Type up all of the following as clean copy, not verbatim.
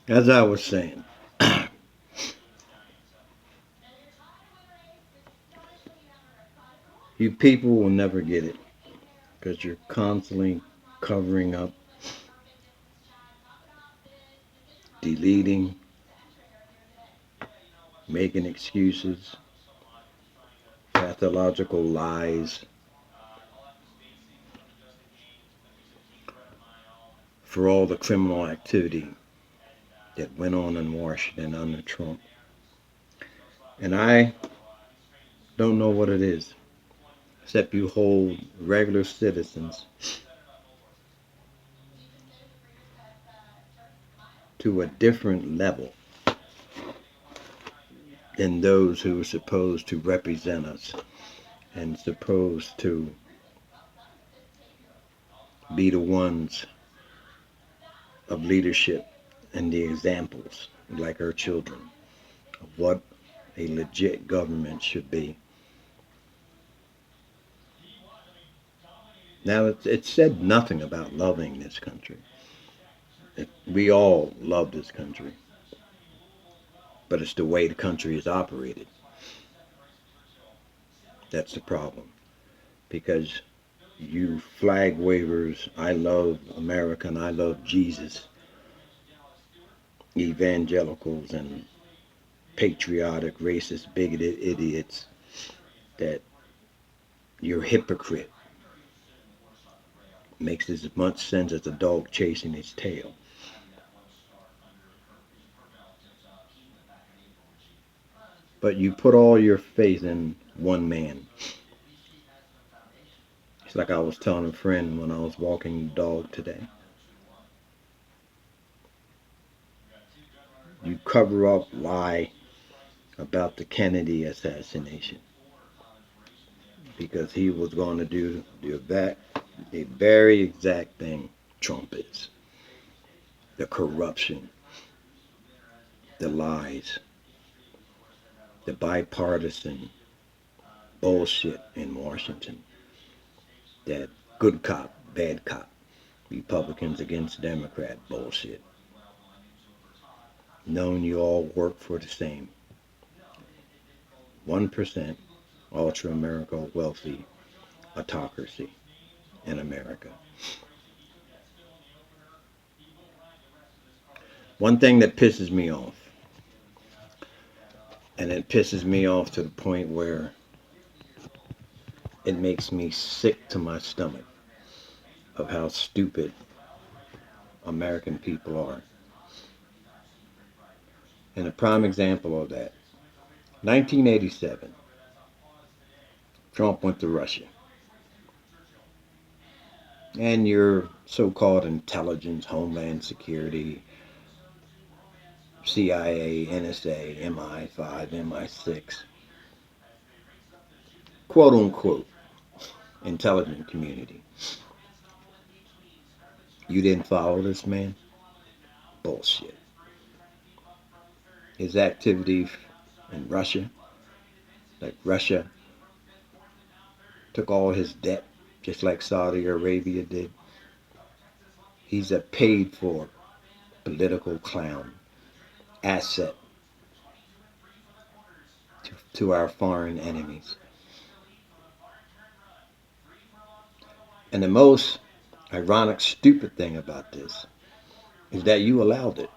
As I was saying, you people will never get it because you're constantly covering up, deleting, making excuses, pathological lies for all the criminal activity that went on in Washington under Trump. And I don't know what it is, except you hold regular citizens to a different level than those who are supposed to represent us and supposed to be the ones of leadership and the examples, like our children, of what a legit government should be. Now, it said nothing about loving this country. We all love this country, but it's the way the country is operated. That's the problem. Because you flag wavers, I love America and I love Jesus, evangelicals and patriotic, racist, bigoted idiots, that you're a hypocrite. Makes as much sense as a dog chasing its tail. But you put all your faith in one man. It's like I was telling a friend when I was walking the dog today. You cover up, lie about the Kennedy assassination because he was going to do the very exact thing Trump is. The corruption, the lies, the bipartisan bullshit in Washington. That good cop, bad cop, Republicans against Democrat bullshit. Knowing you all work for the same 1% ultra-America wealthy autocracy in America. One thing that pisses me off, and it pisses me off to the point where it makes me sick to my stomach of how stupid American people are. And a prime example of that, 1987, Trump went to Russia. And your so-called intelligence, Homeland Security, CIA, NSA, MI5, MI6, quote unquote, intelligent community. You didn't follow this man? Bullshit. His activity in Russia, like Russia took all his debt, just like Saudi Arabia did. He's a paid-for political clown, asset to our foreign enemies. And the most ironic, stupid thing about this is that you allowed it.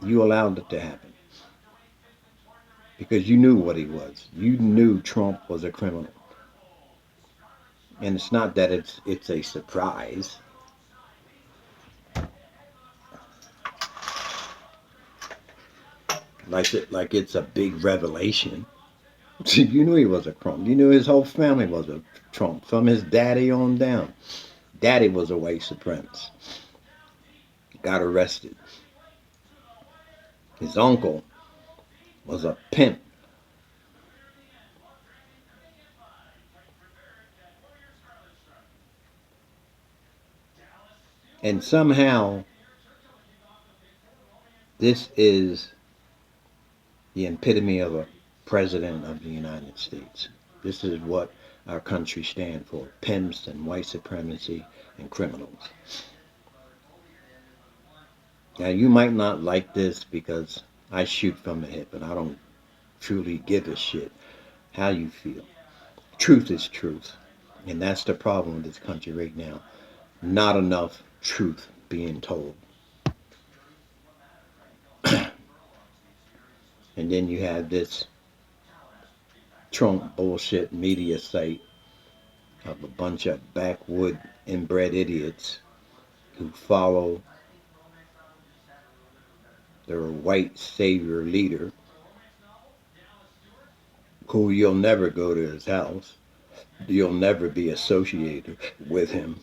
You allowed it to happen. Because you knew what he was. You knew Trump was a criminal. And it's not that it's a surprise. Like it's a big revelation. You knew he was a Trump. You knew his whole family was a Trump, from his daddy on down. Daddy was a white supremacist. Got arrested. His uncle was a pimp. And somehow, this is the epitome of a president of the United States. This is what our country stands for: pimps and white supremacy and criminals. Now, you might not like this because I shoot from the hip and I don't truly give a shit how you feel. Truth is truth. And that's the problem with this country right now. Not enough truth being told. And then you have this Trump bullshit media site of a bunch of backwood inbred idiots who follow their white savior leader, who you'll never go to his house. You'll never be associated with him.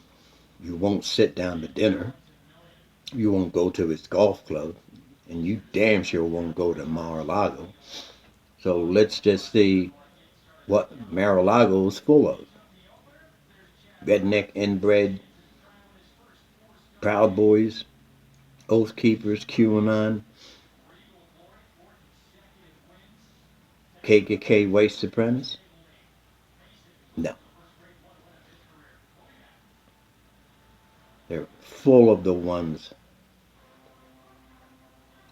You won't sit down to dinner. You won't go to his golf club. And you damn sure won't go to Mar-a-Lago. So let's just see what Mar-a-Lago is full of. Redneck, inbred, Proud Boys, Oath Keepers, QAnon, KKK white supremacists? No. They're full of the ones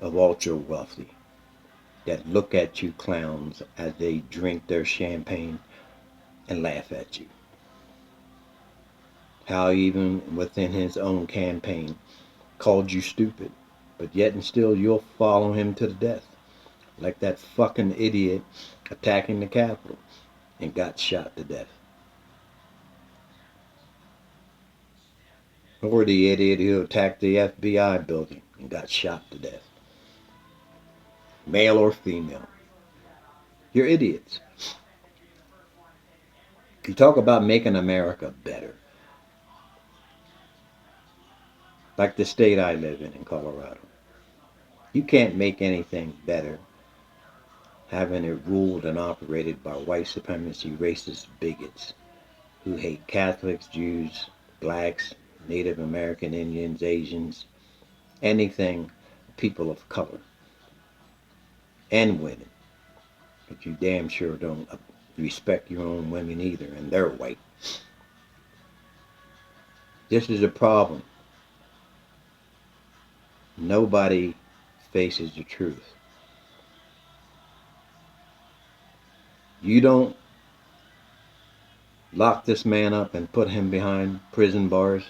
of ultra wealthy that look at you clowns as they drink their champagne and laugh at you. How even within his own campaign called you stupid, but yet and still you'll follow him to the death. Like that fucking idiot attacking the Capitol and got shot to death. Or the idiot who attacked the FBI building and got shot to death. Male or female. You're idiots. You talk about making America better. Like the state I live in Colorado. You can't make anything better having it ruled and operated by white supremacy racist bigots who hate Catholics, Jews, blacks, Native American Indians, Asians, anything, people of color, and women. But you damn sure don't respect your own women either, and they're white. This is a problem. Nobody faces the truth. You don't lock this man up and put him behind prison bars.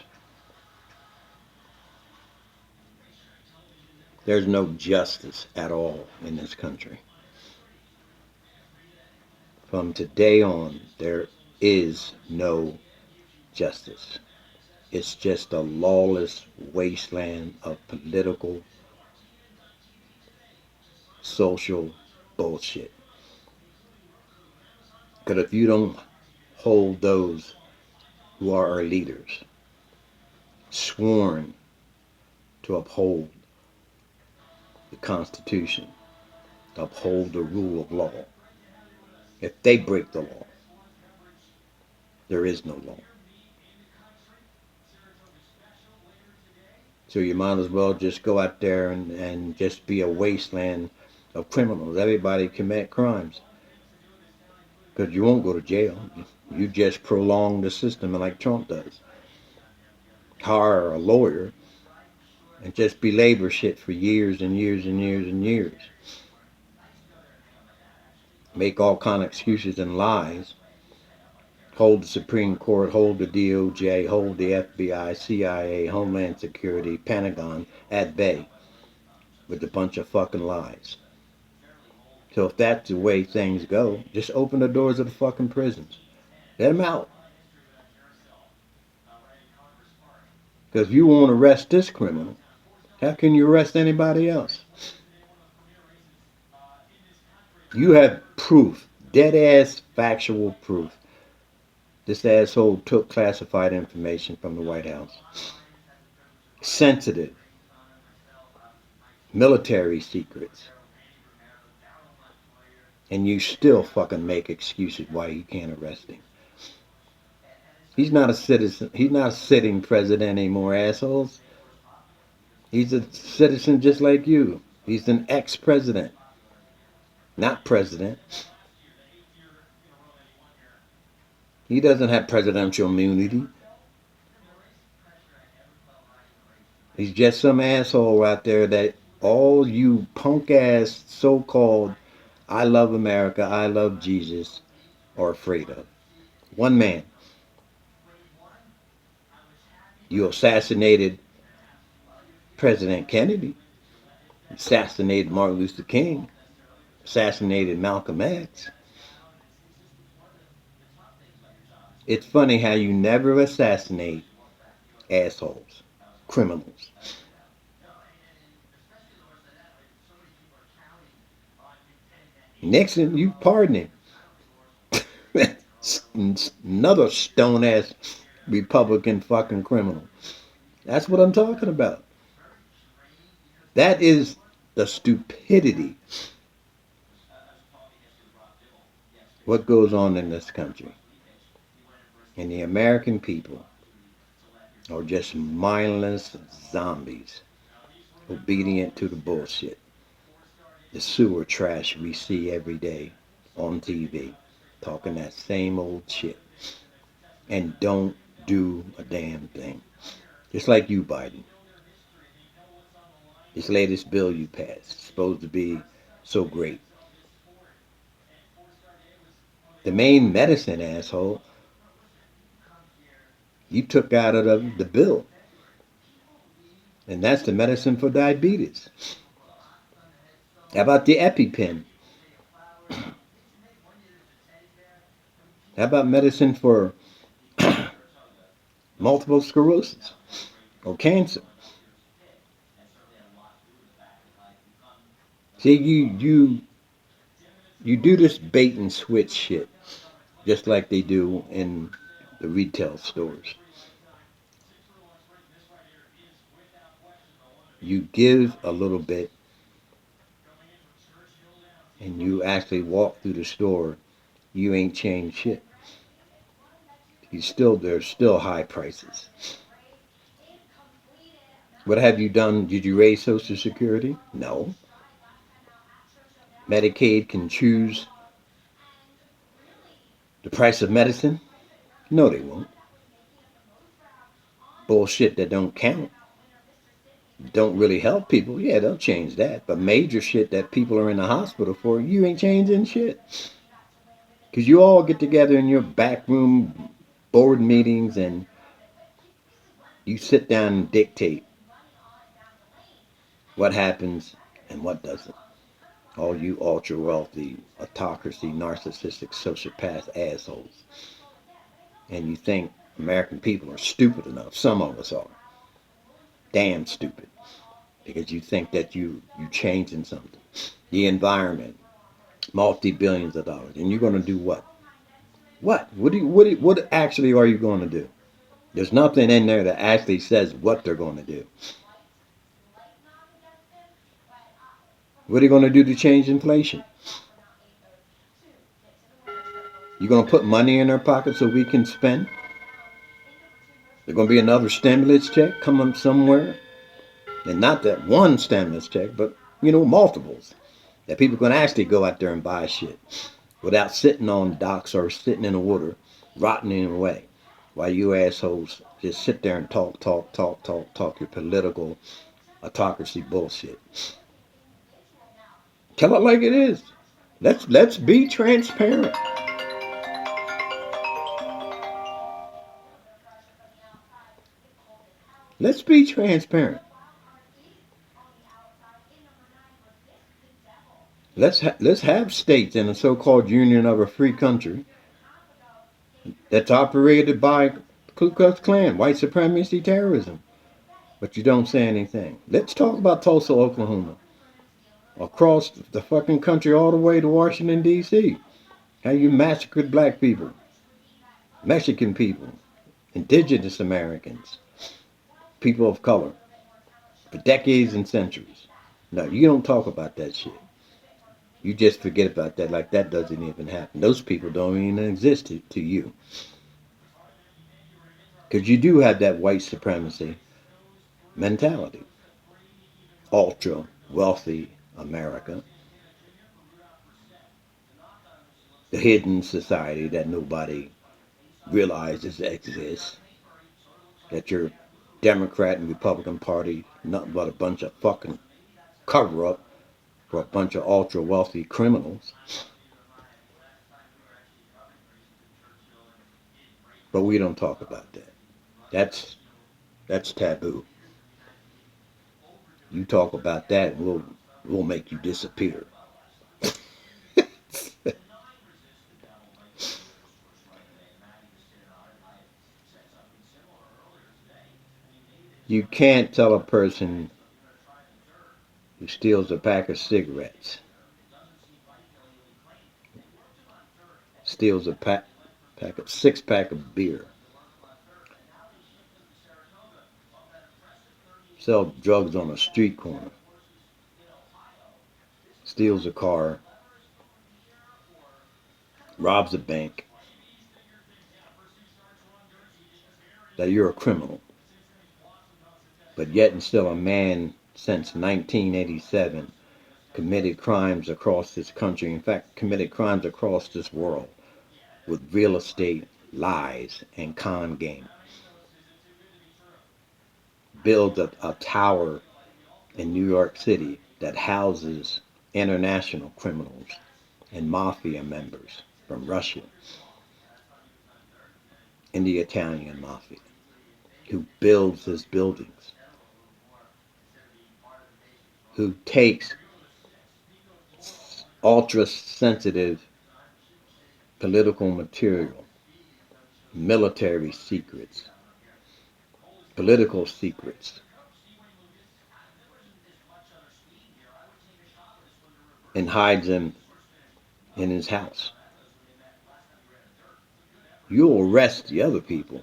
There's no justice at all in this country. From today on, there is no justice. It's just a lawless wasteland of political, social bullshit. Because if you don't hold those who are our leaders, sworn to uphold the Constitution, to uphold the rule of law, if they break the law, there is no law. So you might as well just go out there and just be a wasteland of criminals. Everybody commit crimes. Because you won't go to jail. You just prolong the system like Trump does. Hire a lawyer and just belabor shit for years and years and years and years. Make all kind of excuses and lies. Hold the Supreme Court, hold the DOJ, hold the FBI, CIA, Homeland Security, Pentagon at bay with a bunch of fucking lies. So if that's the way things go, just open the doors of the fucking prisons. Let them out. Because if you won't arrest this criminal, how can you arrest anybody else? You have proof, dead-ass factual proof. This asshole took classified information from the White House. Sensitive. Military secrets. And you still fucking make excuses why you can't arrest him. He's not a citizen. He's not a sitting president anymore, assholes. He's a citizen just like you. He's an ex-president, not president. He doesn't have presidential immunity. He's just some asshole out there that all you punk ass so-called I love America, I love Jesus are afraid of. One man. You assassinated President Kennedy, assassinated Martin Luther King, assassinated Malcolm X. It's funny how you never assassinate assholes, criminals. Nixon, you pardon him. Another stone ass Republican fucking criminal. That's what I'm talking about. That is the stupidity. What goes on in this country. And the American people are just mindless zombies, obedient to the bullshit. The sewer trash we see every day on TV, talking that same old shit. And don't do a damn thing. Just like you, Biden. This latest bill you passed, supposed to be so great. The main medicine, asshole, you took out of the bill. And that's the medicine for diabetes. How about the EpiPen? How about medicine for multiple sclerosis or cancer? See, you do this bait and switch shit, just like they do in the retail stores. You give a little bit, and you actually walk through the store. You ain't changed shit. There's still high prices. What have you done? Did you raise Social Security? No. Medicaid can choose the price of medicine? No, they won't. Bullshit that don't count. Don't really help people. Yeah, they'll change that. But major shit that people are in the hospital for, you ain't changing shit. Because you all get together in your backroom board meetings and you sit down and dictate what happens and what doesn't. All you ultra wealthy, autocracy, narcissistic, sociopath assholes. And you think American people are stupid enough. Some of us are. Damn stupid. Because you think that you changing something. The environment, multi-billions of dollars. And you're going to do what? What actually are you going to do? There's nothing in there that actually says what they're going to do. What are you going to do to change inflation? You're going to put money in their pocket so we can spend? There's going to be another stimulus check coming somewhere? And not that one stimulus check, but, multiples. That people can actually go out there and buy shit without sitting on docks or sitting in the water, rotting away. While you assholes just sit there and talk your political autocracy bullshit. Tell it like it is. Let's be transparent. Let's be transparent. Let's have states in a so-called union of a free country that's operated by Ku Klux Klan, white supremacy terrorism. But you don't say anything. Let's talk about Tulsa, Oklahoma. Across the fucking country all the way to Washington, D.C. How you massacred black people, Mexican people, indigenous Americans, people of color, for decades and centuries. No, you don't talk about that shit. You just forget about that like that doesn't even happen. Those people don't even exist to you. Because you do have that white supremacy mentality. Ultra wealthy America. The hidden society that nobody realizes exists. That you're Democrat and Republican Party, nothing but a bunch of fucking cover-up for a bunch of ultra-wealthy criminals. But we don't talk about that. That's taboo. You talk about that, and we'll make you disappear. You can't tell a person who steals a pack of cigarettes, steals a six-pack of beer, sells drugs on a street corner, steals a car, robs a bank, that you're a criminal. But yet and still a man since 1987 committed crimes across this country, in fact, committed crimes across this world with real estate, lies, and con game. Build a tower in New York City that houses international criminals and mafia members from Russia and the Italian mafia, who builds his buildings, who takes ultra sensitive political material, military secrets, political secrets, and hides them in his house. You'll arrest the other people,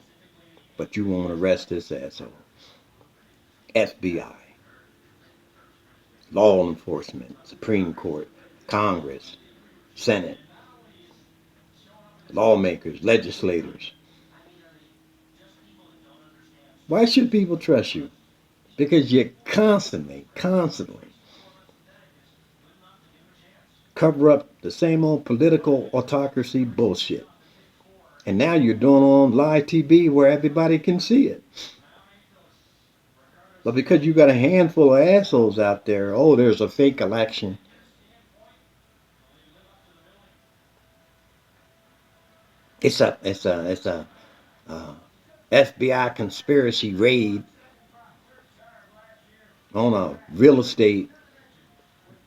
but you won't arrest this asshole. FBI, law enforcement, Supreme Court, Congress, Senate, lawmakers, legislators. Why should people trust you? Because you constantly cover up the same old political autocracy bullshit. And now you're doing it on live TV where everybody can see it. But because you got a handful of assholes out there, oh, there's a fake election. It's a FBI conspiracy raid on a real estate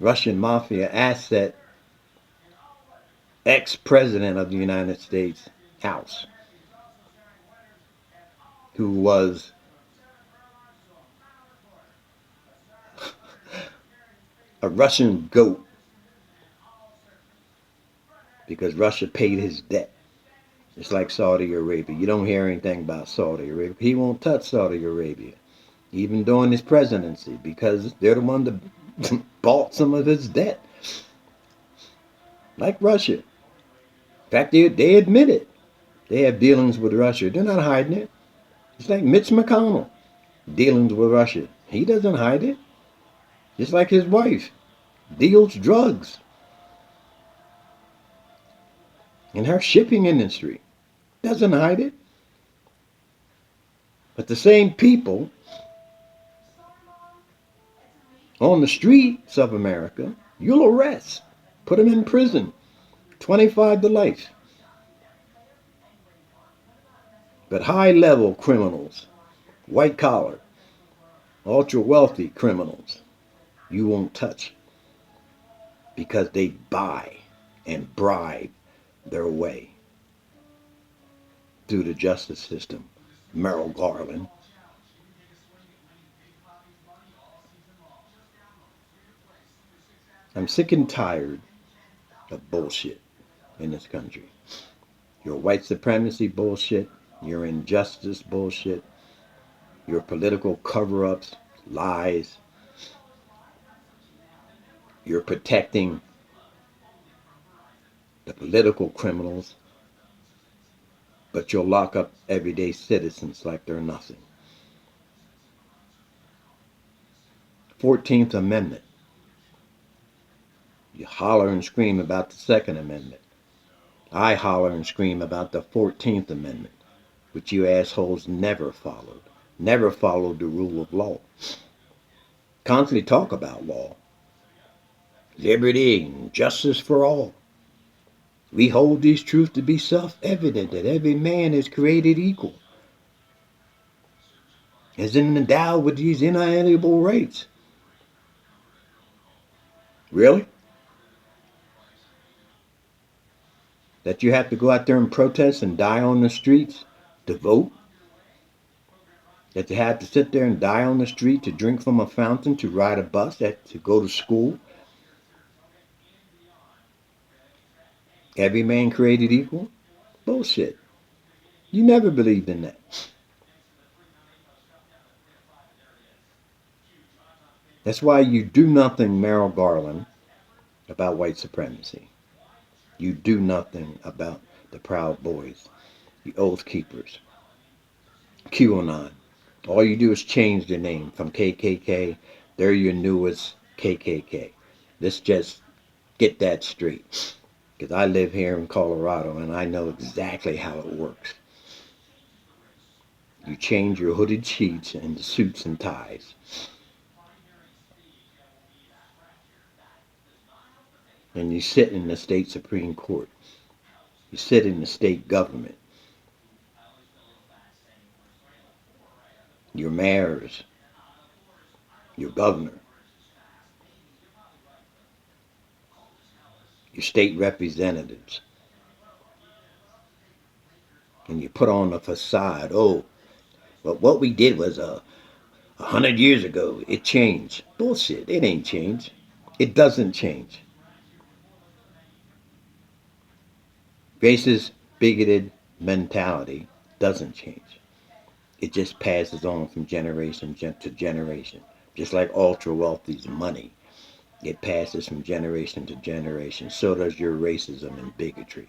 Russian mafia asset ex-president of the United States house, who was a Russian goat because Russia paid his debt. It's like Saudi Arabia. You don't hear anything about Saudi Arabia. He won't touch Saudi Arabia, even during his presidency, because they're the one that bought some of his debt. Like Russia. In fact, they admit it. They have dealings with Russia. They're not hiding it. It's like Mitch McConnell, dealings with Russia. He doesn't hide it. Just like his wife deals drugs in her shipping industry. Doesn't hide it. But the same people on the streets of America, you'll arrest, put them in prison, 25 to life. But high-level criminals, white-collar, ultra-wealthy criminals, you won't touch because they buy and bribe their way through the justice system. Meryl Garland. I'm sick and tired of bullshit in this country. Your white supremacy bullshit, your injustice bullshit, your political cover-ups, lies. You're protecting the political criminals, but you'll lock up everyday citizens like they're nothing. 14th Amendment. You holler and scream about the Second Amendment. I holler and scream about the 14th Amendment, which you assholes never followed. never followed the rule of law. Constantly talk about law, liberty, and justice for all. We hold these truths to be self-evident that every man is created equal, is endowed with these inalienable rights. Really? That you have to go out there and protest and die on the streets to vote? That you have to sit there and die on the street to drink from a fountain, to ride a bus, to go to school? Every man created equal? Bullshit. You never believed in that. That's why you do nothing, Meryl Garland, about white supremacy. You do nothing about the Proud Boys, the Oath Keepers, QAnon. All you do is change the name from KKK. They're your newest KKK. Let's just get that straight. Because I live here in Colorado and I know exactly how it works. You change your hooded sheets into suits and ties. And you sit in the state Supreme Court. You sit in the state government. Your mayors, your governor, your state representatives. And you put on a facade. Oh, but what we did was 100 years ago, it changed. Bullshit. It ain't changed. It doesn't change. Racist, bigoted mentality doesn't change. It just passes on from generation to generation. Just like ultra wealthy's money. It passes from generation to generation. So does your racism and bigotry.